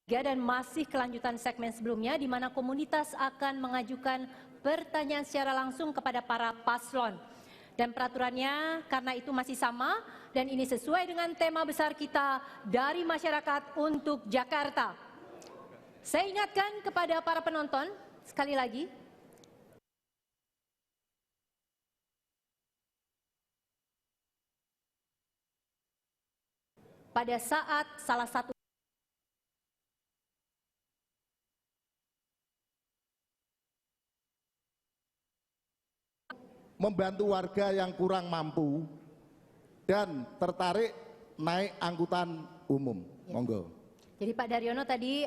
Dan masih kelanjutan segmen sebelumnya di mana komunitas akan mengajukan pertanyaan secara langsung kepada para paslon. Dan peraturannya karena itu masih sama dan ini sesuai dengan tema besar kita dari masyarakat untuk Jakarta. Saya ingatkan kepada para penonton sekali lagi, pada saat salah satu membantu warga yang kurang mampu dan tertarik naik angkutan umum. Ya. Monggo. Jadi Pak Daryono tadi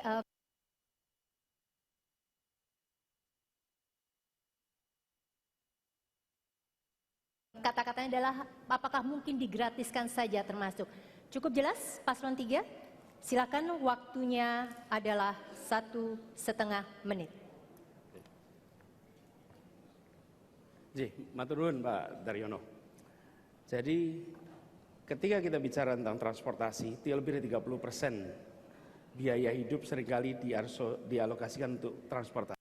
kata-katanya adalah apakah mungkin digratiskan saja termasuk. Cukup jelas paslon 3? Silakan, waktunya adalah 1,5 menit. Matur nuwun Pak Daryono. Jadi ketika kita bicara tentang transportasi, lebih dari 30% biaya hidup seringkali dialokasikan untuk transportasi.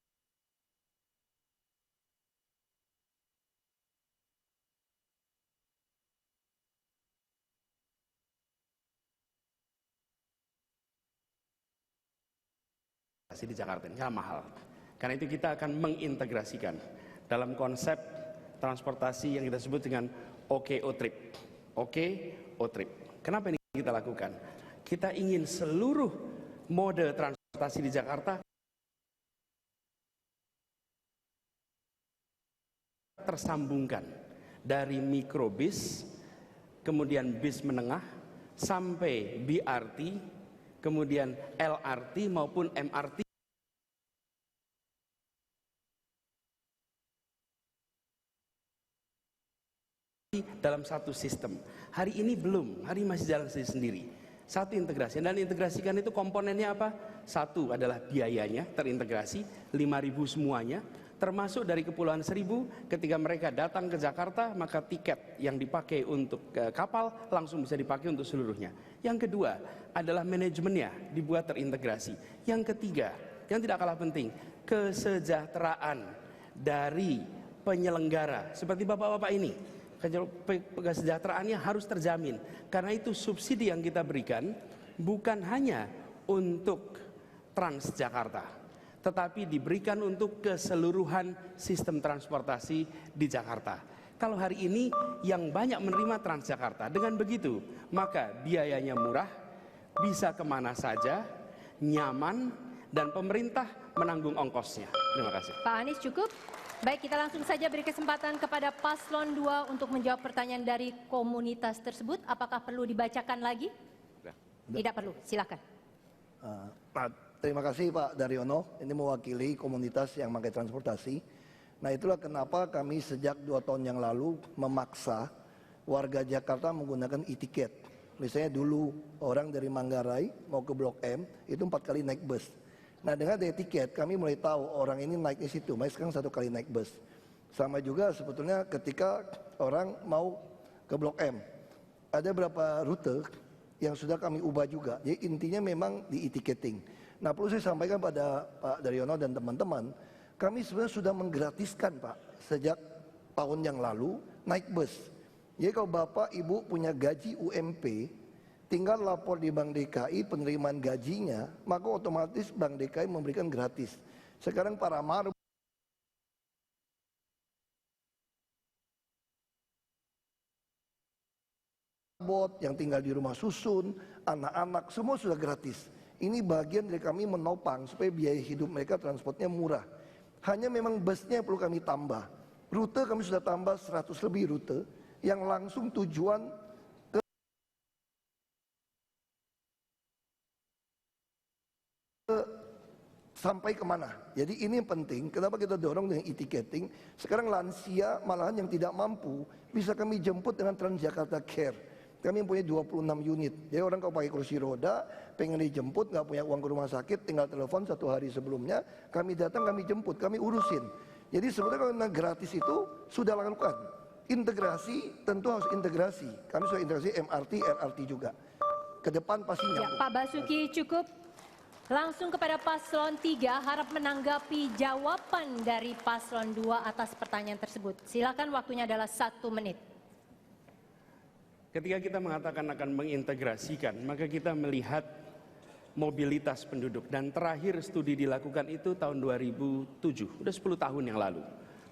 Di Jakarta ini sangat mahal. Karena itu kita akan mengintegrasikan dalam konsep transportasi yang kita sebut dengan OKO Trip. OKO Trip. Kenapa ini kita lakukan? Kita ingin seluruh mode transportasi di Jakarta tersambungkan dari mikrobis, kemudian bis menengah, sampai BRT, kemudian LRT maupun MRT. Dalam satu sistem. Hari ini belum, hari ini masih jalan sendiri. Satu integrasi, dan integrasikan itu komponennya apa? Satu adalah biayanya terintegrasi, 5.000 semuanya, termasuk dari Kepulauan Seribu. Ketika mereka datang ke Jakarta, maka tiket yang dipakai untuk kapal langsung bisa dipakai untuk seluruhnya. Yang kedua adalah manajemennya dibuat terintegrasi. Yang ketiga, yang tidak kalah penting, kesejahteraan dari penyelenggara seperti bapak-bapak ini. Kesejahteraannya harus terjamin. Karena itu subsidi yang kita berikan bukan hanya untuk Transjakarta, tetapi diberikan untuk keseluruhan sistem transportasi di Jakarta. Kalau hari ini yang banyak menerima Transjakarta, dengan begitu maka biayanya murah, bisa kemana saja, nyaman, dan pemerintah menanggung ongkosnya. Terima kasih. Pak Anies, cukup? Baik, kita langsung saja beri kesempatan kepada paslon 2 untuk menjawab pertanyaan dari komunitas tersebut. Apakah perlu dibacakan lagi? Tidak perlu, silakan. Terima kasih Pak Daryono, ini mewakili komunitas yang pakai transportasi. Nah, itulah kenapa kami sejak 2 tahun yang lalu memaksa warga Jakarta menggunakan e-tiket. Misalnya dulu orang dari Manggarai mau ke Blok M itu 4 kali naik bus. Nah, dengan ada tiket kami mulai tahu orang ini naik di situ, makanya sekarang 1 kali naik bus. Sama juga sebetulnya ketika orang mau ke Blok M, ada beberapa rute yang sudah kami ubah juga. Jadi intinya memang di e-ticketing. Nah, perlu saya sampaikan pada Pak Daryono dan teman-teman, kami sebenarnya sudah menggratiskan Pak sejak tahun yang lalu naik bus. Jadi kalau Bapak Ibu punya gaji UMP, tinggal lapor di Bank DKI penerimaan gajinya, maka otomatis Bank DKI memberikan gratis. Sekarang para marbot yang tinggal di rumah susun, anak-anak, semua sudah gratis. Ini bagian dari kami menopang supaya biaya hidup mereka transportnya murah. Hanya memang busnya perlu kami tambah. Rute kami sudah tambah 100 lebih rute yang langsung tujuan sampai kemana. Jadi ini penting, kenapa kita dorong dengan e-ticketing. Sekarang lansia malahan yang tidak mampu bisa kami jemput dengan Transjakarta Care. Kami punya 26 unit. Jadi orang kalau pakai kursi roda, pengen dijemput, nggak punya uang ke rumah sakit, tinggal telepon 1 hari sebelumnya, kami datang, kami jemput, kami urusin. Jadi sebenarnya kalau gratis itu sudah lakukan. Integrasi tentu harus integrasi. Kami sudah integrasi MRT, LRT juga. Ke depan pasti nyambung. Ya, Pak Basuki, cukup. Langsung kepada paslon 3, harap menanggapi jawaban dari paslon 2 atas pertanyaan tersebut. Silakan, waktunya adalah 1 menit. Ketika kita mengatakan akan mengintegrasikan, maka kita melihat mobilitas penduduk. Dan terakhir studi dilakukan itu tahun 2007, udah 10 tahun yang lalu.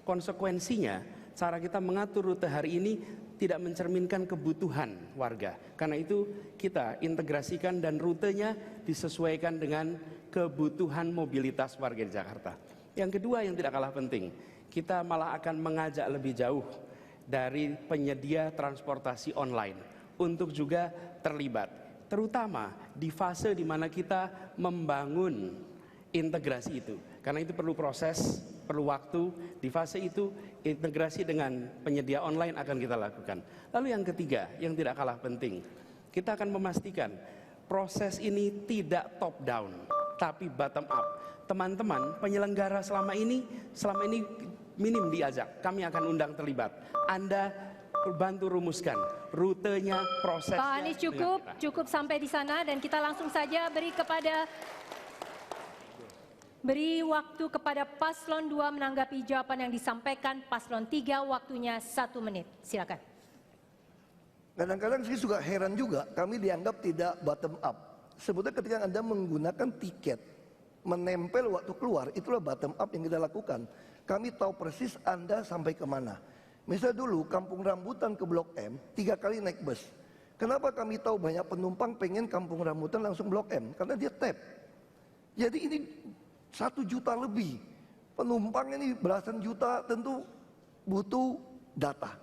Konsekuensinya, cara kita mengatur rute hari ini tidak mencerminkan kebutuhan warga. Karena itu kita integrasikan dan rutenya disesuaikan dengan kebutuhan mobilitas warga di Jakarta. Yang kedua yang tidak kalah penting, kita malah akan mengajak lebih jauh dari penyedia transportasi online untuk juga terlibat. Terutama di fase di mana kita membangun integrasi itu. Karena itu perlu proses, perlu waktu. Di fase itu integrasi dengan penyedia online akan kita lakukan. Lalu yang ketiga yang tidak kalah penting, kita akan memastikan proses ini tidak top down tapi bottom up. Teman-teman penyelenggara selama ini minim diajak, kami akan undang terlibat. Anda bantu rumuskan rutenya, prosesnya. Pak Anies, cukup sampai di sana, dan kita langsung saja beri waktu kepada paslon 2 menanggapi jawaban yang disampaikan paslon 3, waktunya 1 menit. Silakan. Kadang-kadang saya suka heran juga, kami dianggap tidak bottom up. Sebetulnya ketika Anda menggunakan tiket, menempel waktu keluar, itulah bottom up yang kita lakukan. Kami tahu persis Anda sampai kemana. Misal dulu Kampung Rambutan ke Blok M, 3 kali naik bus. Kenapa kami tahu banyak penumpang pengen Kampung Rambutan langsung Blok M? Karena dia tap. Jadi ini 1 juta lebih. Penumpang ini belasan juta, tentu butuh data.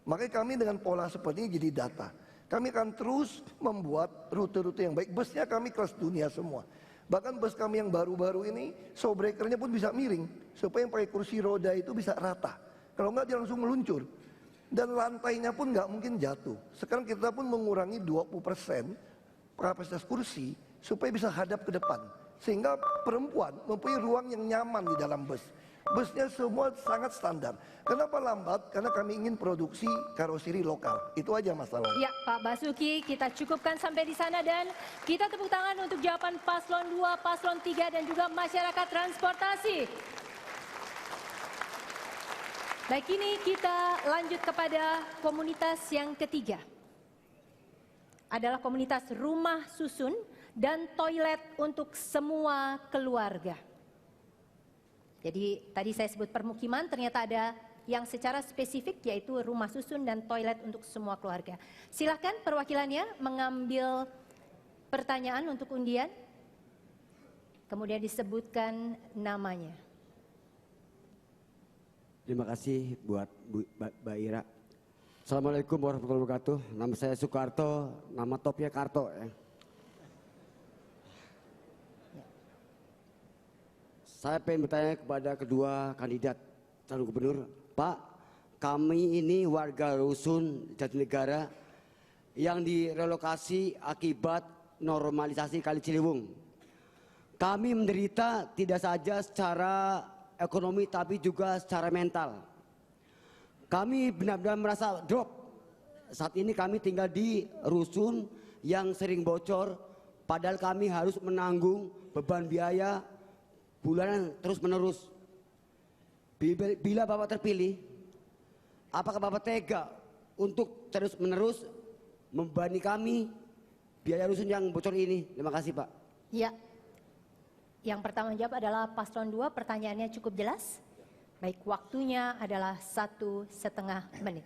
Makanya kami dengan pola seperti ini jadi data. Kami akan terus membuat rute-rute yang baik. Busnya kami kelas dunia semua. Bahkan bus kami yang baru-baru ini, showbreakernya pun bisa miring. Supaya yang pakai kursi roda itu bisa rata. Kalau enggak dia langsung meluncur. Dan lantainya pun enggak mungkin jatuh. Sekarang kita pun mengurangi 20% kapasitas kursi supaya bisa hadap ke depan. Sehingga perempuan mempunyai ruang yang nyaman di dalam bus. Busnya semua sangat standar. Kenapa lambat? Karena kami ingin produksi karoseri lokal. Itu aja masalahnya. Ya, Pak Basuki, kita cukupkan sampai di sana, dan kita tepuk tangan untuk jawaban paslon 2, paslon 3, dan juga masyarakat transportasi. Baik, ini kita lanjut kepada komunitas yang ketiga. Adalah komunitas rumah susun dan toilet untuk semua keluarga. Jadi tadi saya sebut permukiman, ternyata ada yang secara spesifik yaitu rumah susun dan toilet untuk semua keluarga. Silakan perwakilannya mengambil pertanyaan untuk undian, kemudian disebutkan namanya. Terima kasih buat Mbak Ira. Assalamualaikum warahmatullahi wabarakatuh. Nama saya Soekarto, nama topnya Karto ya. Saya pengen bertanya kepada kedua kandidat calon gubernur. Pak, kami ini warga rusun Jatinegara yang direlokasi akibat normalisasi Kali Ciliwung. Kami menderita tidak saja secara ekonomi tapi juga secara mental. Kami benar-benar merasa drop. Saat ini kami tinggal di rusun yang sering bocor, padahal kami harus menanggung beban biaya bulanan terus menerus. Bila Bapak terpilih, apakah Bapak tega untuk terus menerus membebani kami biaya rusun yang bocor ini? Terima kasih, Pak. Ya, yang pertama jawab adalah paslon 2, pertanyaannya cukup jelas. Baik, waktunya adalah 1,5 menit.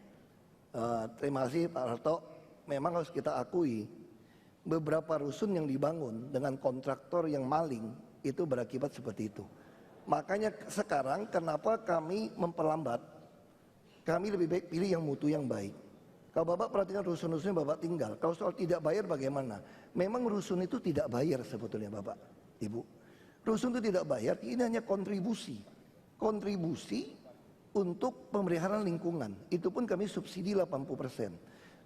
Terima kasih Pak Harto. Memang harus kita akui, beberapa rusun yang dibangun dengan kontraktor yang maling, itu berakibat seperti itu. Makanya sekarang kenapa kami memperlambat, kami lebih baik pilih yang mutu yang baik. Kalau Bapak perhatikan rusun-rusun yang Bapak tinggal, kalau soal tidak bayar bagaimana? Memang rusun itu tidak bayar sebetulnya Bapak, Ibu. Rusun itu tidak bayar, ini hanya kontribusi. Kontribusi untuk pemeliharaan lingkungan, itu pun kami subsidi 80%.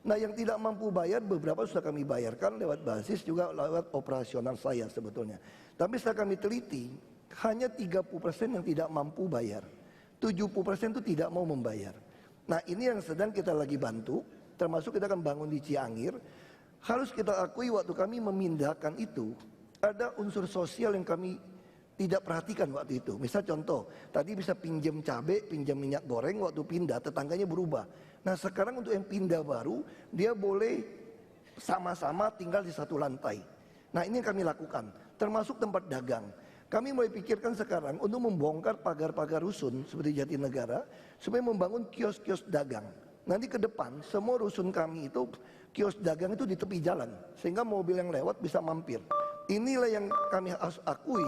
Nah yang tidak mampu bayar, beberapa sudah kami bayarkan lewat basis juga lewat operasional saya sebetulnya. Tapi setelah kami teliti, hanya 30% yang tidak mampu bayar. 70% itu tidak mau membayar. Nah ini yang sedang kita lagi bantu, termasuk kita akan bangun di Ciangir. Harus kita akui waktu kami memindahkan itu, ada unsur sosial yang kami tidak perhatikan waktu itu. Misal contoh, tadi bisa pinjam cabai, pinjam minyak goreng, waktu pindah tetangganya berubah. Nah sekarang untuk yang pindah baru, dia boleh sama-sama tinggal di satu lantai. Nah ini yang kami lakukan, termasuk tempat dagang. Kami mulai pikirkan sekarang untuk membongkar pagar-pagar rusun seperti Jatinegara, supaya membangun kios-kios dagang. Nanti ke depan, semua rusun kami itu, kios dagang itu di tepi jalan, sehingga mobil yang lewat bisa mampir. Inilah yang kami harus akui,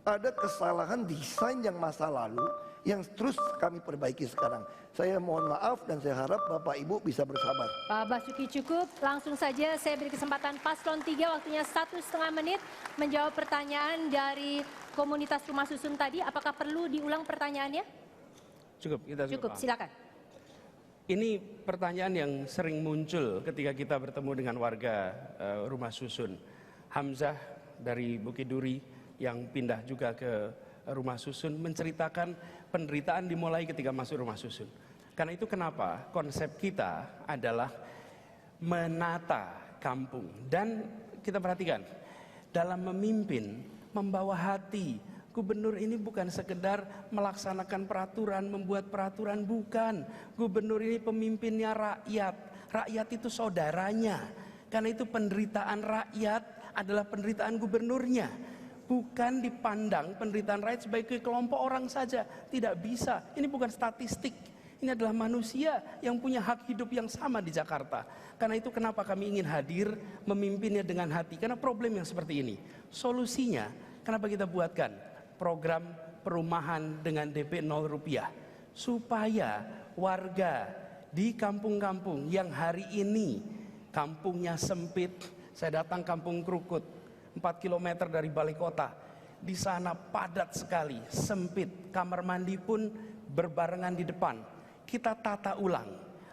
ada kesalahan desain yang masa lalu yang terus kami perbaiki sekarang. Saya mohon maaf dan saya harap Bapak Ibu bisa bersabar. Pak Basuki cukup, langsung saja saya beri kesempatan paslon 3 waktunya 1,5 menit menjawab pertanyaan dari komunitas rumah susun tadi. Apakah perlu diulang pertanyaannya? Cukup, kita Cukup, silakan. Ini pertanyaan yang sering muncul ketika kita bertemu dengan warga rumah susun. Hamzah dari Bukit Duri yang pindah juga ke rumah susun menceritakan penderitaan dimulai ketika masuk rumah susun. Karena itu kenapa konsep kita adalah menata kampung. Dan kita perhatikan, dalam memimpin, membawa hati. Gubernur ini bukan sekedar melaksanakan peraturan, membuat peraturan, bukan. Gubernur ini pemimpinnya rakyat. Rakyat itu saudaranya. Karena itu penderitaan rakyat adalah penderitaan gubernurnya. Bukan dipandang penderitaan rakyat sebagai kelompok orang saja. Tidak bisa. Ini bukan statistik. Ini adalah manusia yang punya hak hidup yang sama di Jakarta. Karena itu kenapa kami ingin hadir memimpinnya dengan hati. Karena problem yang seperti ini. Solusinya, kenapa kita buatkan program perumahan dengan DP 0 rupiah. Supaya warga di kampung-kampung yang hari ini kampungnya sempit. Saya datang kampung Krukut. 4 km dari balai kota. Di sana padat sekali, sempit. Kamar mandi pun berbarengan di depan. Kita tata ulang.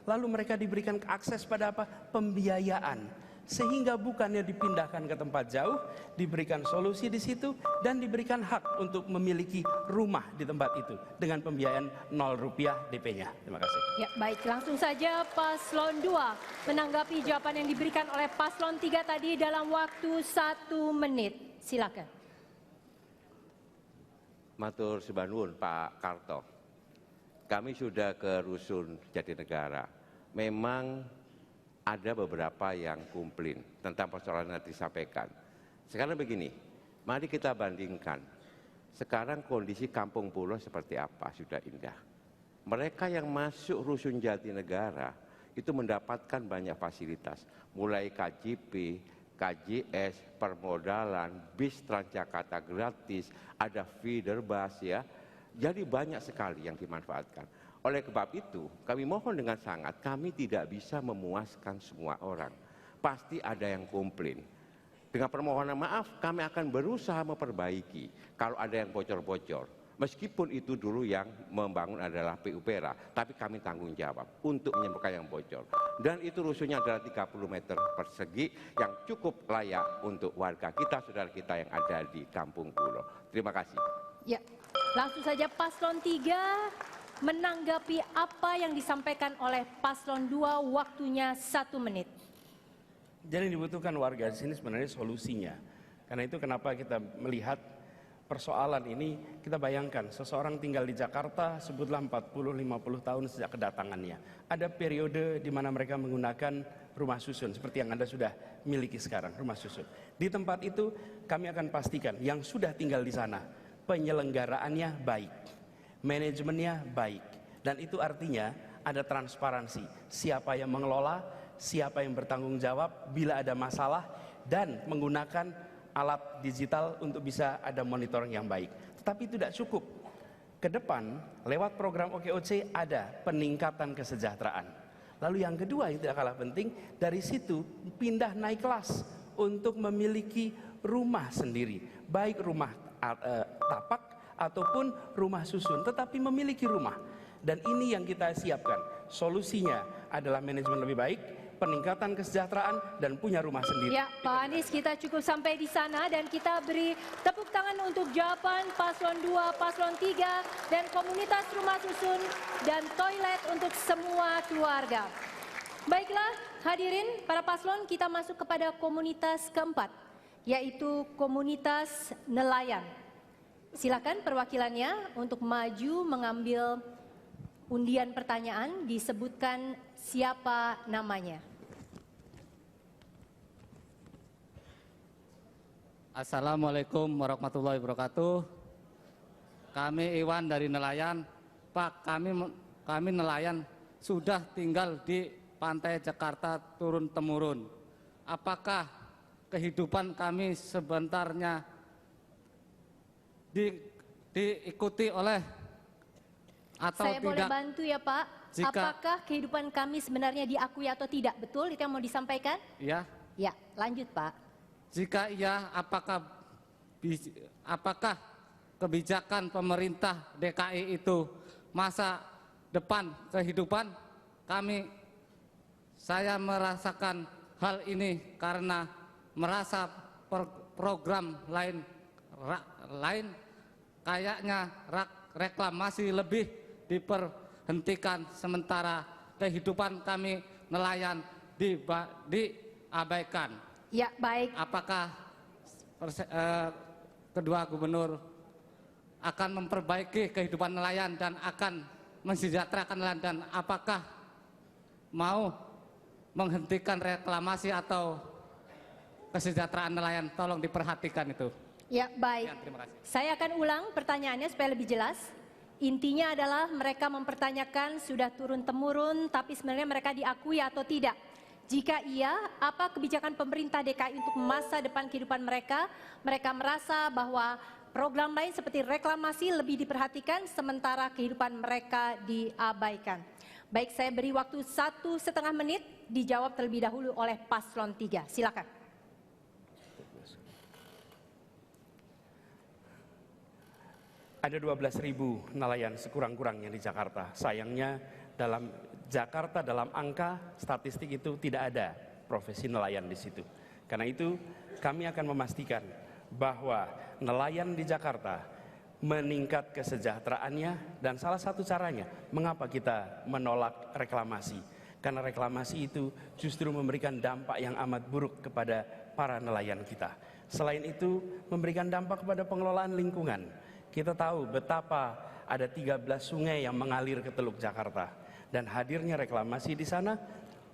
Lalu mereka diberikan akses pada apa? Pembiayaan. Sehingga bukannya dipindahkan ke tempat jauh, diberikan solusi di situ dan diberikan hak untuk memiliki rumah di tempat itu dengan pembiayaan 0 rupiah DP-nya. Terima kasih. Ya, baik, langsung saja paslon 2 menanggapi jawaban yang diberikan oleh paslon 3 tadi dalam waktu 1 menit. Silakan. Matur Subanun Pak Karto. Kami sudah ke Rusun Jatinegara. Memang ada beberapa yang komplain tentang persoalan yang disampaikan. Sekarang begini, mari kita bandingkan. Sekarang kondisi Kampung Pulau seperti apa, sudah indah. Mereka yang masuk Rusun Jatinegara itu mendapatkan banyak fasilitas. Mulai KJP, KJS, permodalan, bis Transjakarta gratis, ada feeder bus ya. Jadi banyak sekali yang dimanfaatkan. Oleh sebab itu, kami mohon dengan sangat, kami tidak bisa memuaskan semua orang. Pasti ada yang komplain. Dengan permohonan maaf, kami akan berusaha memperbaiki kalau ada yang bocor-bocor. Meskipun itu dulu yang membangun adalah PUPera, tapi kami tanggung jawab untuk menyembuhkan yang bocor. Dan itu rusunnya adalah 30 meter persegi yang cukup layak untuk warga kita, saudara kita yang ada di Kampung Pulau. Terima kasih. Ya, langsung saja paslon 3 menanggapi apa yang disampaikan oleh paslon 2, waktunya 1 menit. Jadi yang dibutuhkan warga di sini sebenarnya solusinya. Karena itu kenapa kita melihat persoalan ini, kita bayangkan seseorang tinggal di Jakarta, sebutlah 40-50 tahun sejak kedatangannya. Ada periode di mana mereka menggunakan rumah susun, seperti yang Anda sudah miliki sekarang, rumah susun. Di tempat itu kami akan pastikan yang sudah tinggal di sana, penyelenggaraannya baik. Manajemennya baik, dan itu artinya ada transparansi, siapa yang mengelola, siapa yang bertanggung jawab bila ada masalah, dan menggunakan alat digital untuk bisa ada monitoring yang baik. Tetapi tidak cukup. Ke depan, lewat program OKOC ada peningkatan kesejahteraan. Lalu yang kedua yang tidak kalah penting, dari situ pindah naik kelas untuk memiliki rumah sendiri, baik rumah tapak ataupun rumah susun, tetapi memiliki rumah. Dan ini yang kita siapkan. Solusinya adalah manajemen lebih baik, peningkatan kesejahteraan, dan punya rumah sendiri. Ya, Pak Anies, kita cukup sampai di sana dan kita beri tepuk tangan untuk jawaban paslon 2, paslon 3, dan komunitas rumah susun dan toilet untuk semua keluarga. Baiklah, hadirin para paslon, kita masuk kepada komunitas keempat, yaitu komunitas nelayan. Silakan perwakilannya untuk maju mengambil undian pertanyaan, disebutkan siapa namanya. Assalamualaikum warahmatullahi wabarakatuh. Kami Iwan dari nelayan. Pak, kami nelayan sudah tinggal di pantai Jakarta turun-temurun. Apakah kehidupan kami sebenarnya diikuti oleh atau Saya tidak? boleh bantu ya Pak? Apakah kehidupan kami sebenarnya diakui atau tidak? Betul itu yang mau disampaikan? Ya. Ya, lanjut Pak. Jika iya, apakah kebijakan pemerintah DKI itu masa depan kehidupan kami? Saya merasakan hal ini karena merasa program lain kayaknya reklamasi lebih diperhentikan, sementara kehidupan kami nelayan diabaikan. Ya, baik. Apakah kedua gubernur akan memperbaiki kehidupan nelayan dan akan mensejahterakan nelayan, dan apakah mau menghentikan reklamasi atau kesejahteraan nelayan? Tolong diperhatikan itu. Ya, baik. Ya, terima kasih. Saya akan ulang pertanyaannya supaya lebih jelas. Intinya adalah mereka mempertanyakan sudah turun-temurun, tapi sebenarnya mereka diakui atau tidak. Jika iya, apa kebijakan pemerintah DKI untuk masa depan kehidupan mereka? Mereka merasa bahwa program lain seperti reklamasi lebih diperhatikan, sementara kehidupan mereka diabaikan. Baik, saya beri waktu 1,5 menit, dijawab terlebih dahulu oleh paslon 3. Silakan. Ada 12.000 nelayan sekurang-kurangnya di Jakarta. Sayangnya dalam Jakarta, dalam angka statistik itu tidak ada profesi nelayan di situ. Karena itu kami akan memastikan bahwa nelayan di Jakarta meningkat kesejahteraannya, dan salah satu caranya mengapa kita menolak reklamasi. Karena reklamasi itu justru memberikan dampak yang amat buruk kepada para nelayan kita. Selain itu memberikan dampak kepada pengelolaan lingkungan. Kita tahu betapa ada 13 sungai yang mengalir ke Teluk Jakarta, dan hadirnya reklamasi di sana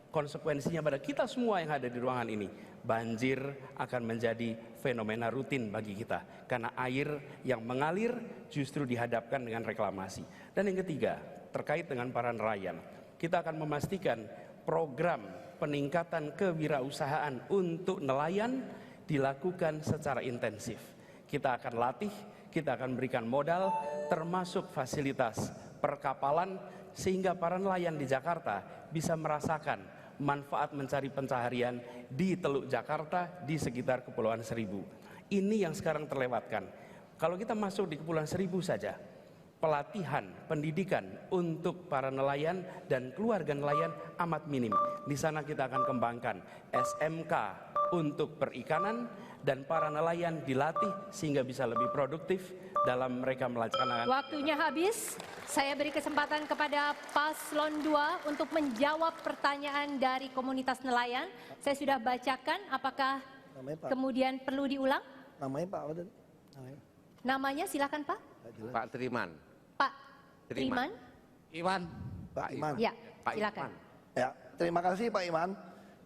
konsekuensinya pada kita semua yang ada di ruangan ini. Banjir akan menjadi fenomena rutin bagi kita karena air yang mengalir justru dihadapkan dengan reklamasi. Dan yang ketiga, terkait dengan para nelayan, kita akan memastikan program peningkatan kewirausahaan untuk nelayan dilakukan secara intensif. Kita akan latih, kita akan berikan modal termasuk fasilitas perkapalan sehingga para nelayan di Jakarta bisa merasakan manfaat mencari pencaharian di Teluk Jakarta, di sekitar Kepulauan Seribu. Ini yang sekarang terlewatkan. Kalau kita masuk di Kepulauan Seribu saja, pelatihan, pendidikan untuk para nelayan dan keluarga nelayan amat minim. Di sana kita akan kembangkan SMK untuk perikanan, dan para nelayan dilatih sehingga bisa lebih produktif dalam mereka melaksanakan. Waktunya habis. Saya beri kesempatan kepada paslon 2 untuk menjawab pertanyaan dari komunitas nelayan. Saya sudah bacakan, apakah kemudian perlu diulang? Namanya Pak apa? Namanya silakan Pak. Pak Triman. Pak Triman. Iwan. Pak Iman. Ya, Pak silakan. Iman. Ya, terima kasih Pak Iman.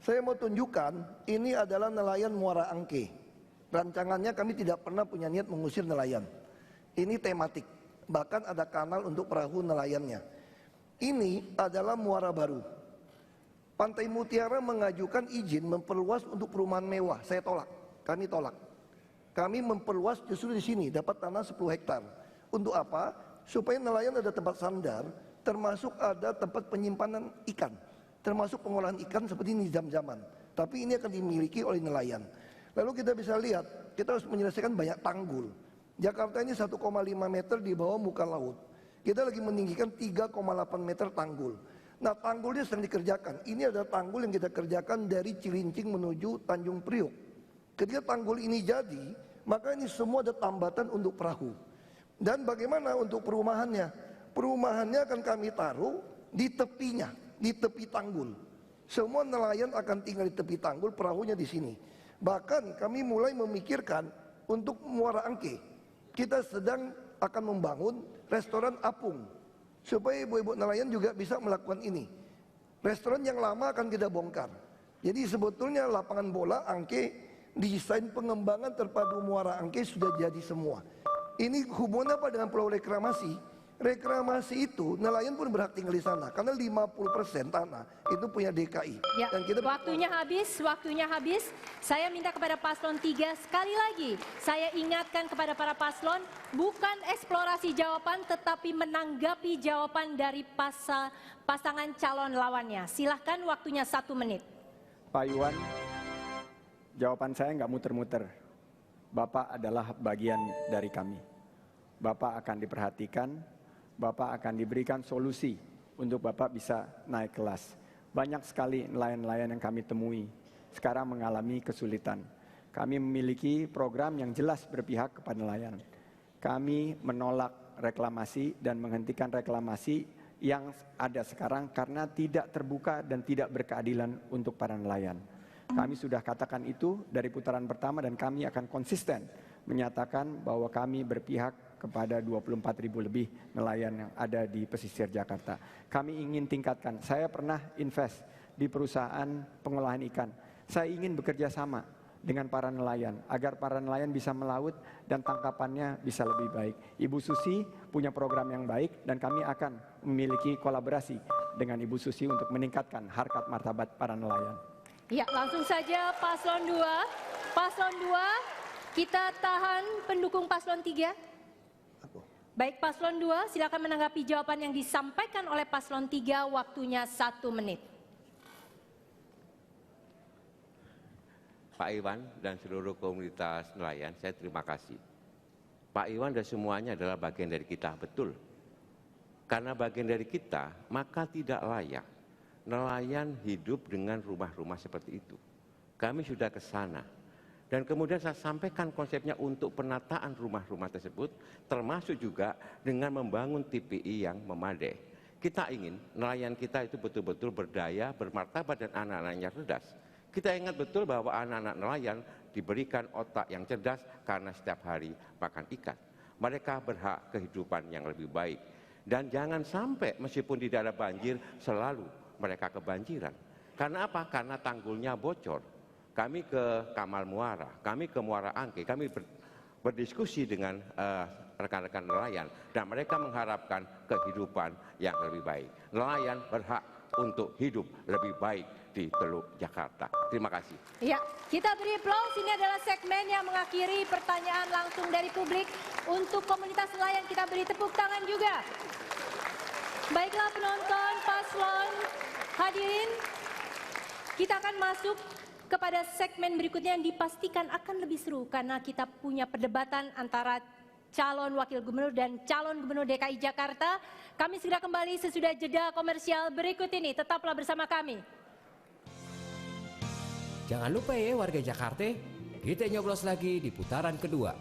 Saya mau tunjukkan ini adalah nelayan Muara Angke. Rancangannya kami tidak pernah punya niat mengusir nelayan. Ini tematik, bahkan ada kanal untuk perahu nelayannya. Ini adalah Muara Baru. Pantai Mutiara mengajukan izin memperluas untuk perumahan mewah. Saya tolak, kami tolak. Kami memperluas justru di sini, dapat tanah 10 hektar. Untuk apa? Supaya nelayan ada tempat sandar, termasuk ada tempat penyimpanan ikan, termasuk pengolahan ikan seperti ini jam-jaman. Tapi ini akan dimiliki oleh nelayan. Lalu kita bisa lihat, kita harus menyelesaikan banyak tanggul. Jakarta ini 1,5 meter di bawah muka laut. Kita lagi meninggikan 3,8 meter tanggul. Nah, tanggulnya sedang dikerjakan. Ini adalah tanggul yang kita kerjakan dari Cilincing menuju Tanjung Priok. Ketika tanggul ini jadi, maka ini semua ada tambatan untuk perahu. Dan bagaimana untuk perumahannya? Perumahannya akan kami taruh di tepinya, di tepi tanggul. Semua nelayan akan tinggal di tepi tanggul, perahunya di sini. Bahkan kami mulai memikirkan untuk Muara Angke. Kita sedang akan membangun restoran apung supaya ibu-ibu nelayan juga bisa melakukan ini. Restoran yang lama akan kita bongkar. Jadi sebetulnya lapangan bola Angke, desain pengembangan terpadu Muara Angke sudah jadi semua. Ini hubungannya apa dengan Pulau Reklamasi? Reklamasi itu nelayan pun berhak tinggal di sana karena 50% tanah itu punya DKI. Ya, Dan kita waktunya habis. Saya minta kepada paslon 3 sekali lagi. Saya ingatkan kepada para paslon, bukan eksplorasi jawaban tetapi menanggapi jawaban dari pasangan calon lawannya. Silahkan, waktunya 1 menit. Pak Iwan, jawaban saya nggak muter-muter. Bapak adalah bagian dari kami. Bapak akan diperhatikan, Bapak akan diberikan solusi untuk Bapak bisa naik kelas. Banyak sekali nelayan-nelayan yang kami temui sekarang mengalami kesulitan. Kami memiliki program yang jelas berpihak kepada nelayan. Kami menolak reklamasi dan menghentikan reklamasi yang ada sekarang karena tidak terbuka dan tidak berkeadilan untuk para nelayan. Kami sudah katakan itu dari putaran pertama dan kami akan konsisten menyatakan bahwa kami berpihak kepada 24.000 lebih nelayan yang ada di pesisir Jakarta. Kami ingin tingkatkan. Saya pernah invest di perusahaan pengolahan ikan. Saya ingin bekerja sama dengan para nelayan agar para nelayan bisa melaut dan tangkapannya bisa lebih baik. Ibu Susi punya program yang baik dan kami akan memiliki kolaborasi dengan Ibu Susi untuk meningkatkan harkat martabat para nelayan. Ya, langsung saja paslon 2. Paslon 2, kita tahan pendukung paslon 3. Baik, paslon 2 silakan menanggapi jawaban yang disampaikan oleh paslon 3, waktunya 1 menit. Pak Iwan dan seluruh komunitas nelayan, saya terima kasih. Pak Iwan dan semuanya adalah bagian dari kita, betul. Karena bagian dari kita, maka tidak layak nelayan hidup dengan rumah-rumah seperti itu. Kami sudah ke sana. Dan kemudian saya sampaikan konsepnya untuk penataan rumah-rumah tersebut, termasuk juga dengan membangun TPI yang memadai. Kita ingin nelayan kita itu betul-betul berdaya, bermartabat, dan anak-anaknya cerdas. Kita ingat betul bahwa anak-anak nelayan diberikan otak yang cerdas karena setiap hari makan ikan. Mereka berhak kehidupan yang lebih baik. Dan jangan sampai meskipun tidak ada banjir, selalu mereka kebanjiran. Karena apa? Karena tanggulnya bocor. Kami ke Kamal Muara, kami ke Muara Angke, kami berdiskusi dengan rekan-rekan nelayan. Dan mereka mengharapkan kehidupan yang lebih baik. Nelayan berhak untuk hidup lebih baik di Teluk Jakarta. Terima kasih. Ya, kita beri aplaus. Ini adalah segmen yang mengakhiri pertanyaan langsung dari publik. Untuk komunitas nelayan kita beri tepuk tangan juga. Baiklah penonton, paslon, hadirin, kita akan masuk kepada segmen berikutnya yang dipastikan akan lebih seru karena kita punya perdebatan antara calon wakil gubernur dan calon gubernur DKI Jakarta. Kami segera kembali sesudah jeda komersial berikut ini. Tetaplah bersama kami. Jangan lupa ya warga Jakarta, kita nyoblos lagi di putaran kedua.